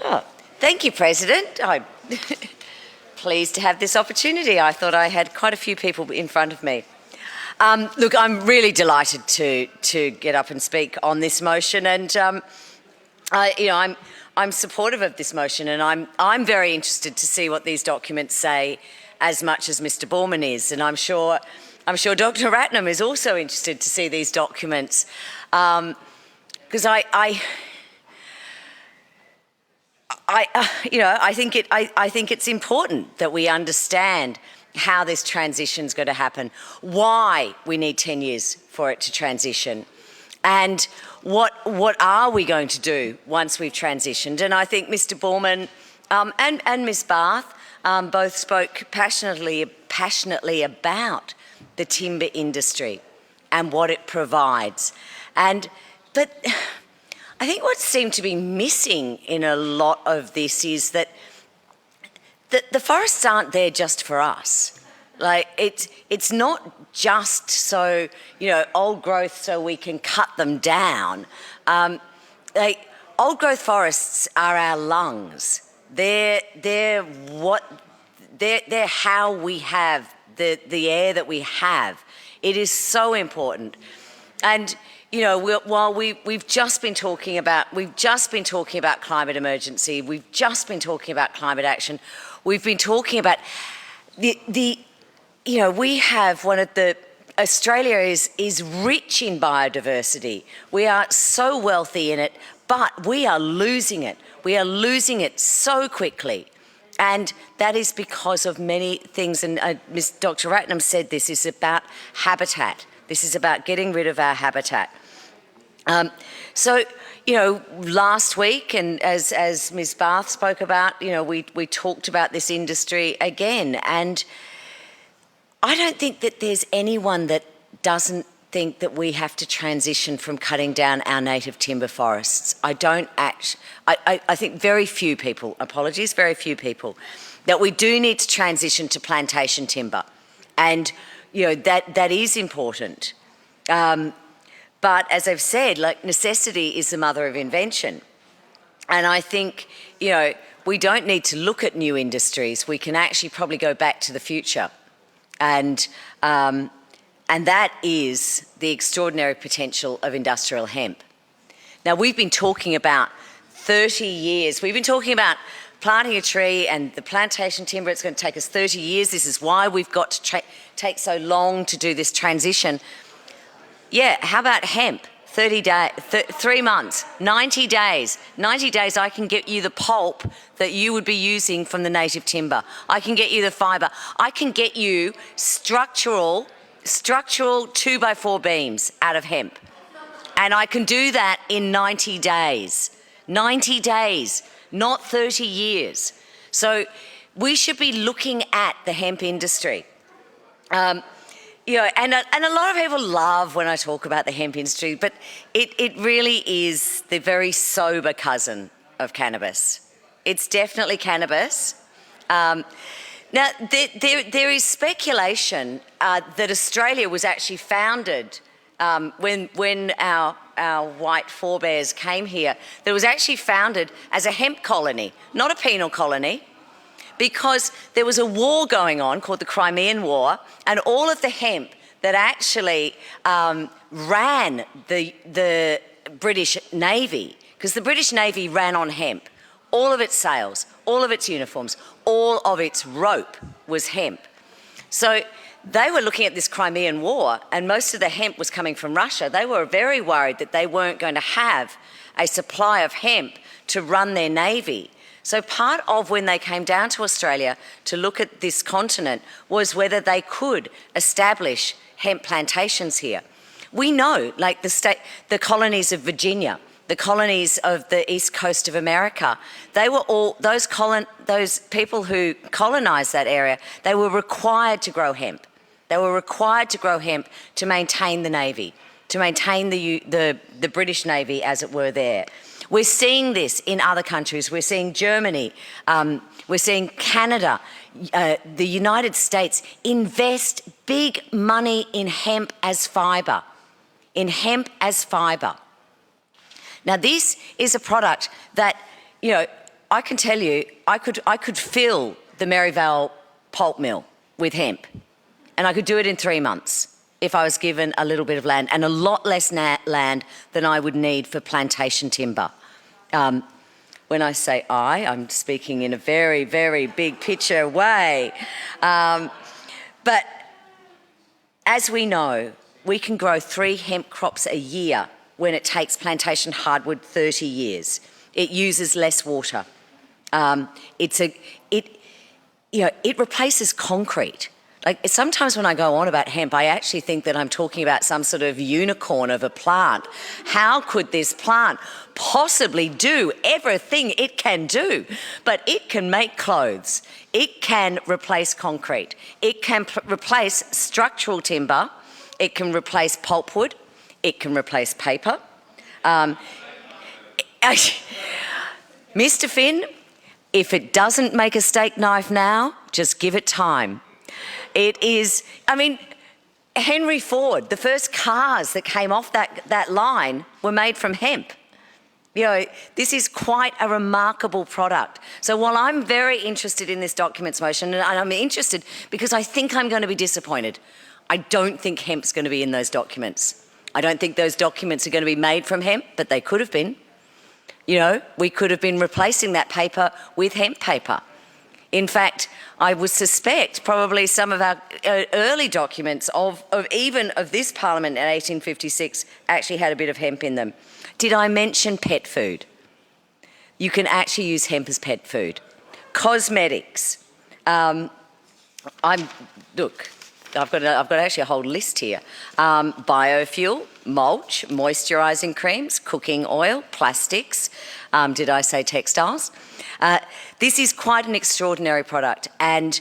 Oh, thank you, President. I'm pleased to have this opportunity. I thought I had quite a few people in front of me. Look, I'm really delighted to get up and speak on this motion, and I'm supportive of this motion, and I'm very interested to see what these documents say, as much as Mr Bourman is, and I'm sure Dr Ratnam is also interested to see these documents, because I think it's important that we understand how this transition is going to happen, why we need 10 years for it to transition, and what are we going to do once we've transitioned. And I think Mr Bourman and Ms Barth both spoke passionately about the timber industry and what it provides. But I think what seemed to be missing in a lot of this is that the forests aren't there just for us. Like, it's not just so, old growth so we can cut them down. Old growth forests are our lungs. They're how we have the air that we have. It is so important. And while we've just been talking about climate emergency, we've just been talking about climate action, we've been talking about we have one of the, Australia is rich in biodiversity. We are so wealthy in it, but we are losing it. We are losing it so quickly. And that is because of many things, and Dr Ratnam said this is about habitat. This is about getting rid of our habitat. Last week, and as Ms Barth spoke about, we talked about this industry again, and I don't think that there's anyone that doesn't think that we have to transition from cutting down our native timber forests. I think very few people, very few people, that we do need to transition to plantation timber, and that is important. But as I've said, necessity is the mother of invention. And I think, we don't need to look at new industries. We can actually probably go back to the future. And that is the extraordinary potential of industrial hemp. Now, we've been talking about 30 years. We've been talking about planting a tree and the plantation timber. It's going to take us 30 years. This is why we've got to take so long to do this transition. Yeah, how about hemp? 30 days, 3 months, 90 days. 90 days I can get you the pulp that you would be using from the native timber. I can get you the fibre. I can get you structural 2x4 beams out of hemp. And I can do that in 90 days. 90 days, not 30 years. So we should be looking at the hemp industry. And a lot of people love when I talk about the hemp industry, but it really is the very sober cousin of cannabis. It's definitely cannabis. Now, there is speculation that Australia was actually founded when our white forebears came here. That was actually founded as a hemp colony, not a penal colony, because there was a war going on called the Crimean War, and all of the hemp that actually ran the British Navy, because the British Navy ran on hemp. All of its sails, all of its uniforms, all of its rope was hemp. So they were looking at this Crimean War, and most of the hemp was coming from Russia. They were very worried that they weren't going to have a supply of hemp to run their navy. So part of when they came down to Australia to look at this continent was whether they could establish hemp plantations here. We know, like the colonies of Virginia, the colonies of the east coast of America, they were all, those people who colonised that area, they were required to grow hemp. They were required to grow hemp to maintain the Navy, to maintain the British Navy, as it were, there. We're seeing this in other countries. We're seeing Germany, we're seeing Canada, the United States invest big money in hemp as fibre, Now, this is a product that, I can tell you, I could fill the Maryvale pulp mill with hemp, and I could do it in 3 months if I was given a little bit of land, and a lot less land than I would need for plantation timber. When I say I'm speaking in a very, very big picture way. But as we know, we can grow 3 hemp crops a year when it takes plantation hardwood 30 years. It uses less water. It replaces concrete. Like, sometimes when I go on about hemp, I actually think that I'm talking about some sort of unicorn of a plant. How could this plant possibly do everything it can do? But it can make clothes. It can replace concrete. It can replace structural timber. It can replace pulpwood. It can replace paper. Mr. Finn, if it doesn't make a steak knife now, just give it time. It is, I mean, Henry Ford, the first cars that came off that line were made from hemp. You know, this is quite a remarkable product. So while I'm very interested in this documents motion, and I'm interested because I think I'm going to be disappointed, I don't think hemp's going to be in those documents. I don't think those documents are going to be made from hemp, but they could have been. You know, we could have been replacing that paper with hemp paper. In fact, I would suspect probably some of our early documents of this Parliament in 1856 actually had a bit of hemp in them. Did I mention pet food? You can actually use hemp as pet food. Cosmetics. I've got actually a whole list here. Biofuel, mulch, moisturising creams, cooking oil, plastics. Did I say textiles? This is quite an extraordinary product, and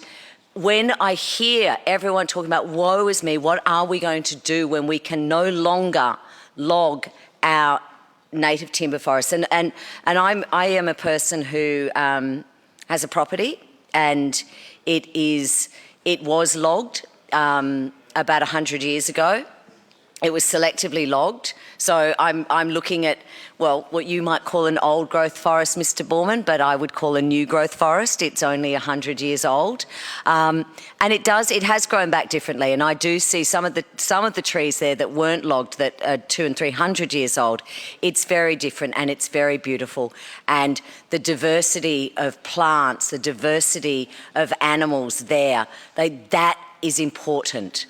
when I hear everyone talking about woe is me, what are we going to do when we can no longer log our native timber forests? And I am a person who has a property, and it was logged about 100 years ago. It was selectively logged. So I'm looking at, well, what you might call an old growth forest, Mr Bourman, but I would call a new growth forest. It's only 100 years old. And it has grown back differently. And I do see some of the trees there that weren't logged that are 200 and 300 years old. It's very different and it's very beautiful. And the diversity of plants, the diversity of animals there, that is important.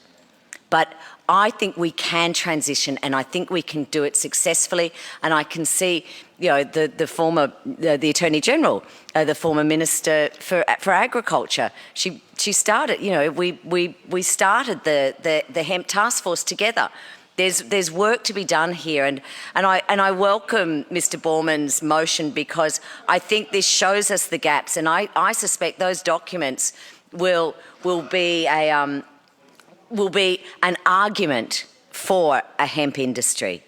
But I think we can transition, and I think we can do it successfully. And I can see, you know, the Attorney General, the former Minister for Agriculture. She started, you know, we started the hemp task force together. There's work to be done here, and I welcome Mr Bourman's motion because I think this shows us the gaps, and I suspect those documents will be an argument for a hemp industry,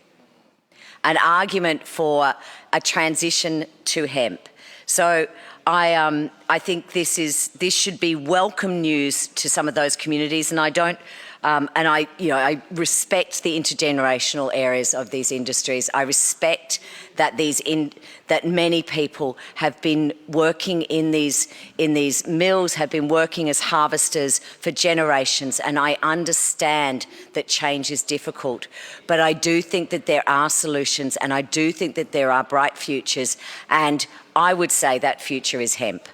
an argument for a transition to hemp. So I think this should be welcome news to some of those communities, and I respect the intergenerational areas of these industries. I respect that that many people have been working in these mills, have been working as harvesters for generations, and I understand that change is difficult. But I do think that there are solutions, and I do think that there are bright futures, and I would say that future is hemp.